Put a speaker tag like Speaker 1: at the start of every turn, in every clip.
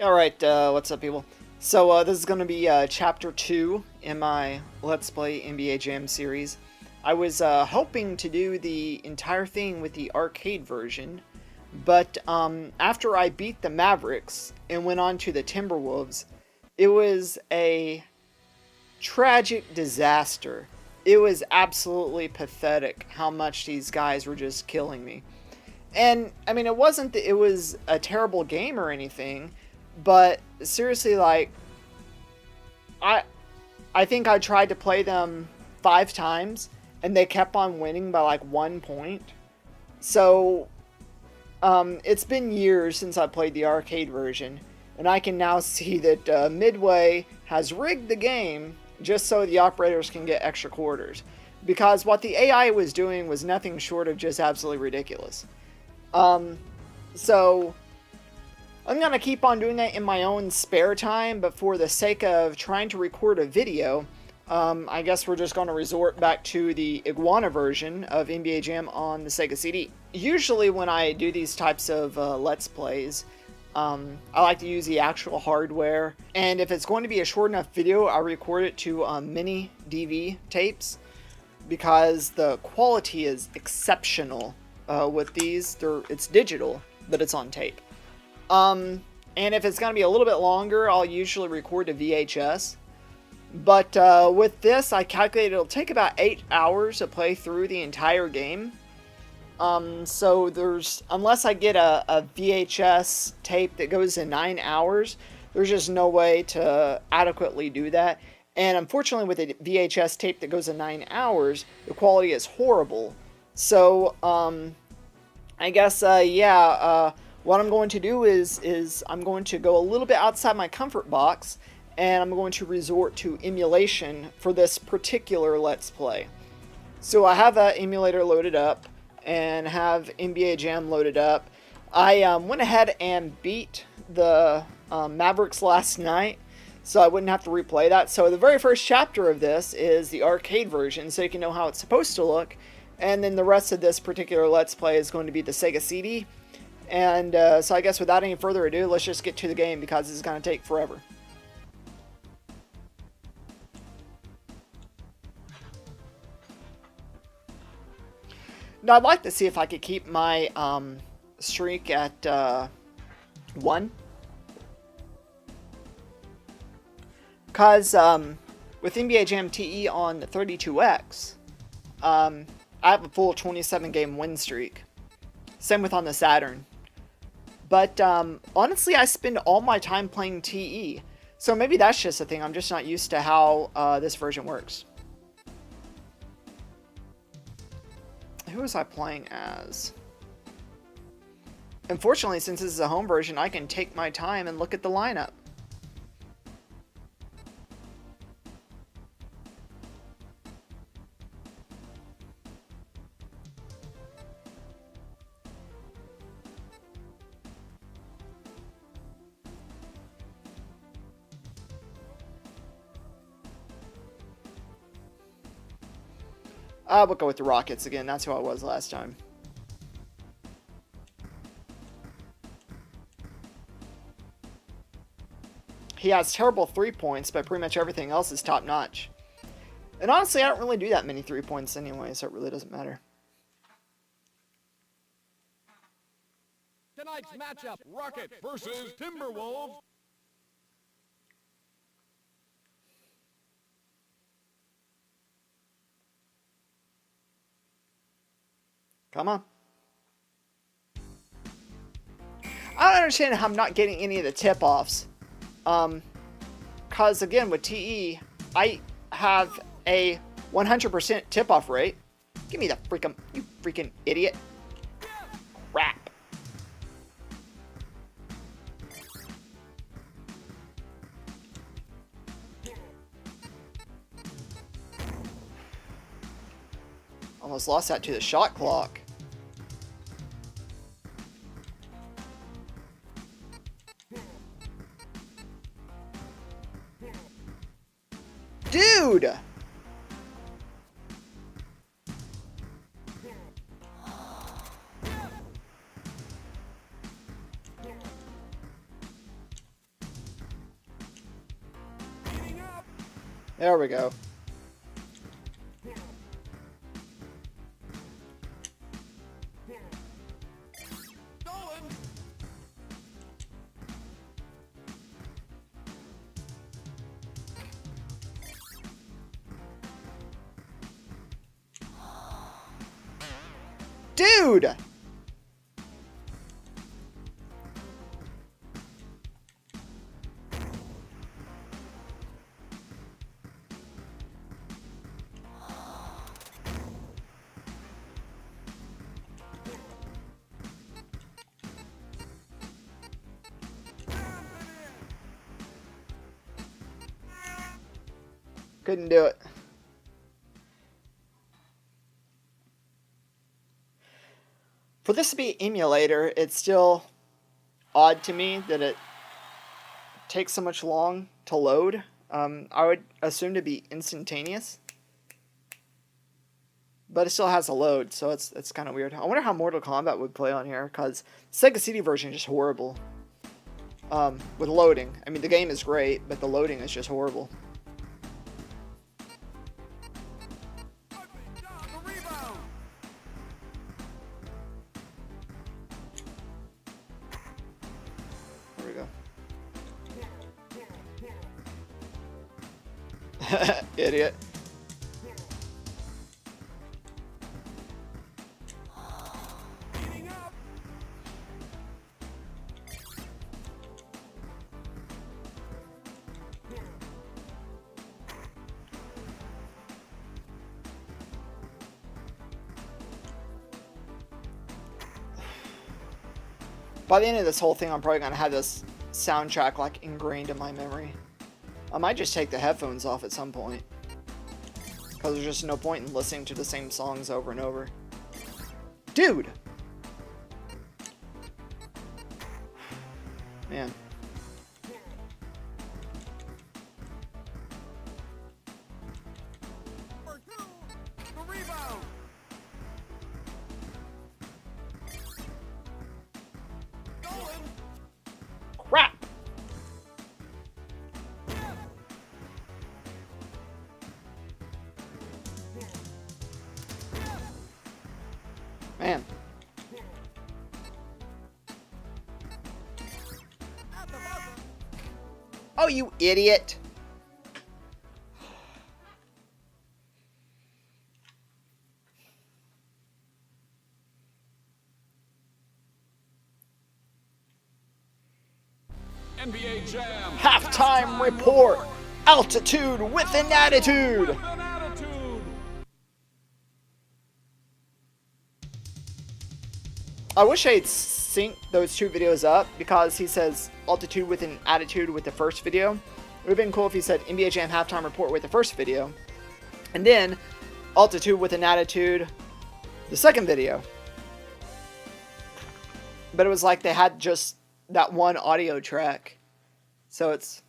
Speaker 1: Alright, what's up, people? So, this is going to be Chapter 2 in my Let's Play NBA Jam series. I was hoping to do the entire thing with the arcade version, but after I beat the Mavericks and went on to the Timberwolves, it was a tragic disaster. It was absolutely pathetic how much these guys were just killing me. And, I mean, it wasn't that it was a terrible game or anything, but seriously, like, I think I tried to play them 5 times, and they kept on winning by, like, 1 point. So, it's been years since I played the arcade version, and I can now see that Midway has rigged the game just so the operators can get extra quarters. Because what the AI was doing was nothing short of just absolutely ridiculous. So I'm going to keep on doing that in my own spare time, but for the sake of trying to record a video, I guess we're just going to resort back to the Iguana version of NBA Jam on the Sega CD. Usually when I do these types of Let's Plays, I like to use the actual hardware, and if it's going to be a short enough video, I record it to mini DV tapes, because the quality is exceptional with these. It's digital, but it's on tape. And if it's going to be a little bit longer, I'll usually record to VHS. But with this, I calculated it'll take about 8 hours to play through the entire game. So unless I get a VHS tape that goes in 9 hours, there's just no way to adequately do that. And unfortunately, with a VHS tape that goes in 9 hours, the quality is horrible. So, I guess, what I'm going to do is I'm going to go a little bit outside my comfort box, and I'm going to resort to emulation for this particular Let's Play. So I have an emulator loaded up, and have NBA Jam loaded up. I went ahead and beat the Mavericks last night, so I wouldn't have to replay that. So the very first chapter of this is the arcade version, so you can know how it's supposed to look. And then the rest of this particular Let's Play is going to be the Sega CD. And so I guess without any further ado, let's just get to the game, because this is going to take forever. Now, I'd like to see if I could keep my streak at 1. Because with NBA Jam TE on the 32X, I have a full 27-game win streak. Same with on the Saturn. But honestly, I spend all my time playing TE. So maybe that's just a thing. I'm just not used to how this version works. Who was I playing as? Unfortunately, since this is a home version, I can take my time and look at the lineup. We'll go with the Rockets again. That's who I was last time. He has terrible 3 points, but pretty much everything else is top notch. And honestly, I don't really do that many 3 points anyway, so it really doesn't matter.
Speaker 2: Tonight's matchup, Rockets versus Timberwolves.
Speaker 1: Come on. I don't understand how I'm not getting any of the tip-offs. Because, again, with TE, I have a 100% tip-off rate. Give me the freaking... You freaking idiot. Crap. Almost lost that to the shot clock. Dude! There we go. Dude! Couldn't do it. For this to be an emulator, it's still odd to me that it takes so much long to load. I would assume to be instantaneous. But it still has a load, so it's kind of weird. I wonder how Mortal Kombat would play on here, because Sega CD version is just horrible. With loading. I mean, the game is great, but the loading is just horrible. There we go. Idiot. By the end of this whole thing, I'm probably going to have this soundtrack like ingrained in my memory. I might just take the headphones off at some point, because there's just no point in listening to the same songs over and over. Dude! Man. Crap! Man. Oh, you idiot!
Speaker 2: NBA Jam.
Speaker 1: Halftime report! Altitude with an attitude!
Speaker 2: With an attitude.
Speaker 1: I wish I'd synced those two videos up, because he says altitude with an attitude with the first video. It would have been cool if he said NBA Jam halftime report with the first video, and then altitude with an attitude the second video. But it was like they had just that one audio track. So it's...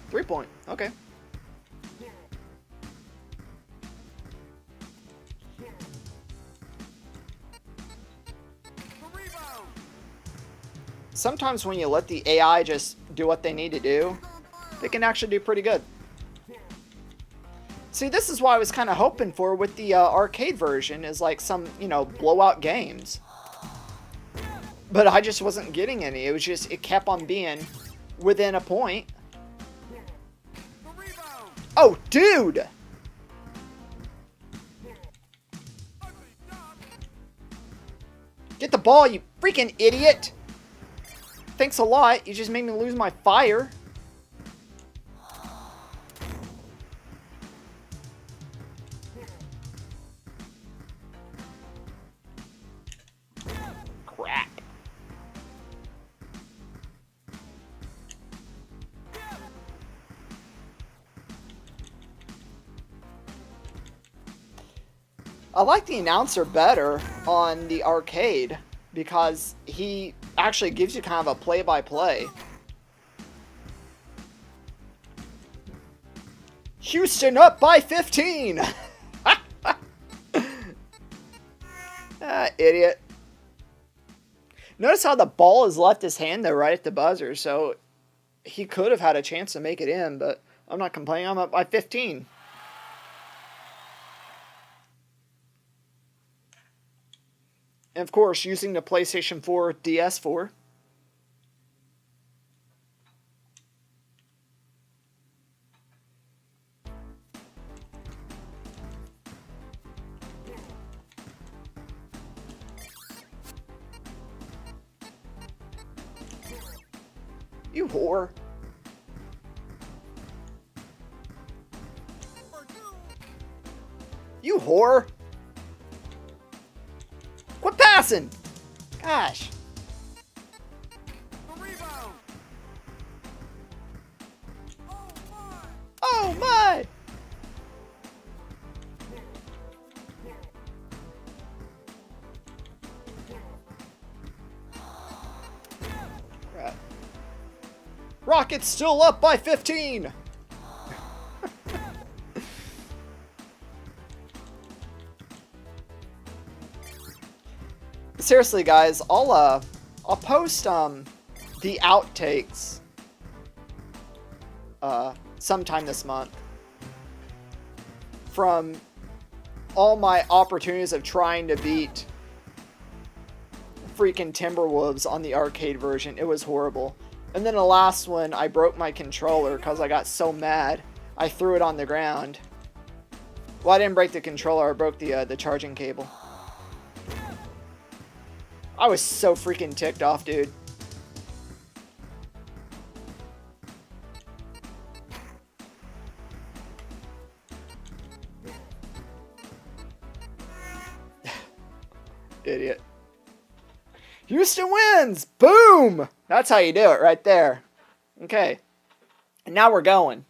Speaker 1: Three-point. Okay. Sometimes when you let the AI just do what they need to do, they can actually do pretty good. See, this is what I was kind of hoping for with the arcade version, is like some, you know, blowout games. But I just wasn't getting any. It was just, it kept on being within a point. Oh, dude! Get the ball, you freaking idiot! Thanks a lot. You just made me lose my fire. Crap. I like the announcer better on the arcade, because he actually gives you kind of a play-by-play. Houston up by 15! Idiot. Notice how the ball has left his hand, though, right at the buzzer, so he could have had a chance to make it in, but I'm not complaining. I'm up by 15. And, of course, using the PlayStation 4 DS4. You whore. You whore. Quit passing. Gosh. Oh my. Right. Rockets still up by 15. Seriously, guys, I'll post the outtakes sometime this month from all my opportunities of trying to beat freaking Timberwolves on the arcade version. It was horrible. And then the last one, I broke my controller because I got so mad. I threw it on the ground. Well, I didn't break the controller. I broke the charging cable. I was so freaking ticked off, dude. Idiot. Houston wins! Boom! That's how you do it right there. Okay. And now we're going.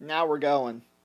Speaker 1: Now we're going.